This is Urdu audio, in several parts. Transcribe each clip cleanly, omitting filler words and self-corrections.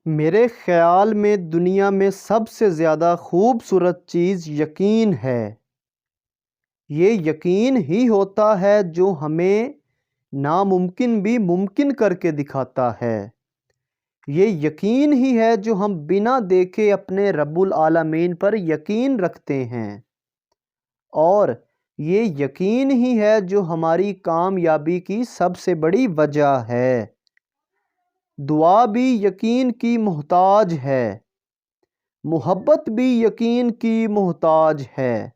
میرے خیال میں دنیا میں سب سے زیادہ خوبصورت چیز یقین ہے۔ یہ یقین ہی ہوتا ہے جو ہمیں ناممکن بھی ممکن کر کے دکھاتا ہے۔ یہ یقین ہی ہے جو ہم بنا دیکھے اپنے رب العالمین پر یقین رکھتے ہیں، اور یہ یقین ہی ہے جو ہماری کامیابی کی سب سے بڑی وجہ ہے۔ دعا بھی یقین کی محتاج ہے، محبت بھی یقین کی محتاج ہے،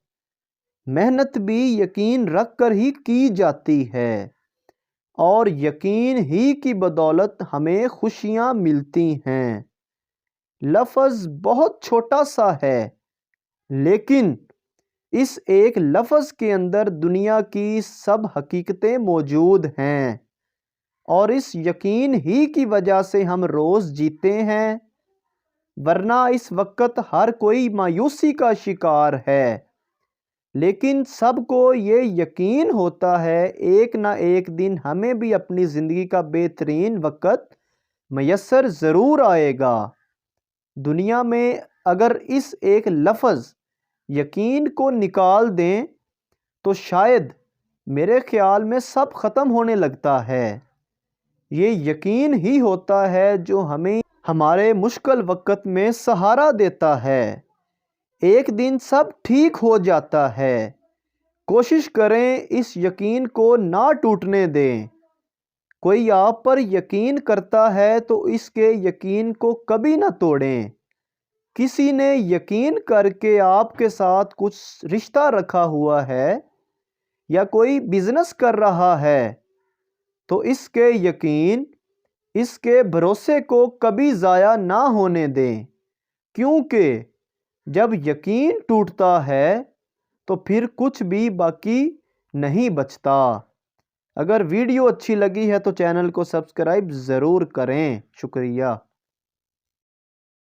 محنت بھی یقین رکھ کر ہی کی جاتی ہے، اور یقین ہی کی بدولت ہمیں خوشیاں ملتی ہیں۔ لفظ بہت چھوٹا سا ہے، لیکن اس ایک لفظ کے اندر دنیا کی سب حقیقتیں موجود ہیں، اور اس یقین ہی کی وجہ سے ہم روز جیتے ہیں، ورنہ اس وقت ہر کوئی مایوسی کا شکار ہے۔ لیکن سب کو یہ یقین ہوتا ہے ایک نہ ایک دن ہمیں بھی اپنی زندگی کا بہترین وقت میسر ضرور آئے گا۔ دنیا میں اگر اس ایک لفظ یقین کو نکال دیں تو شاید میرے خیال میں سب ختم ہونے لگتا ہے۔ یہ یقین ہی ہوتا ہے جو ہمیں ہمارے مشکل وقت میں سہارا دیتا ہے۔ ایک دن سب ٹھیک ہو جاتا ہے۔ کوشش کریں اس یقین کو نہ ٹوٹنے دیں۔ کوئی آپ پر یقین کرتا ہے تو اس کے یقین کو کبھی نہ توڑیں۔ کسی نے یقین کر کے آپ کے ساتھ کچھ رشتہ رکھا ہوا ہے یا کوئی بزنس کر رہا ہے تو اس کے یقین، اس کے بھروسے کو کبھی ضائع نہ ہونے دیں، کیونکہ جب یقین ٹوٹتا ہے تو پھر کچھ بھی باقی نہیں بچتا۔ اگر ویڈیو اچھی لگی ہے تو چینل کو سبسکرائب ضرور کریں۔ شکریہ۔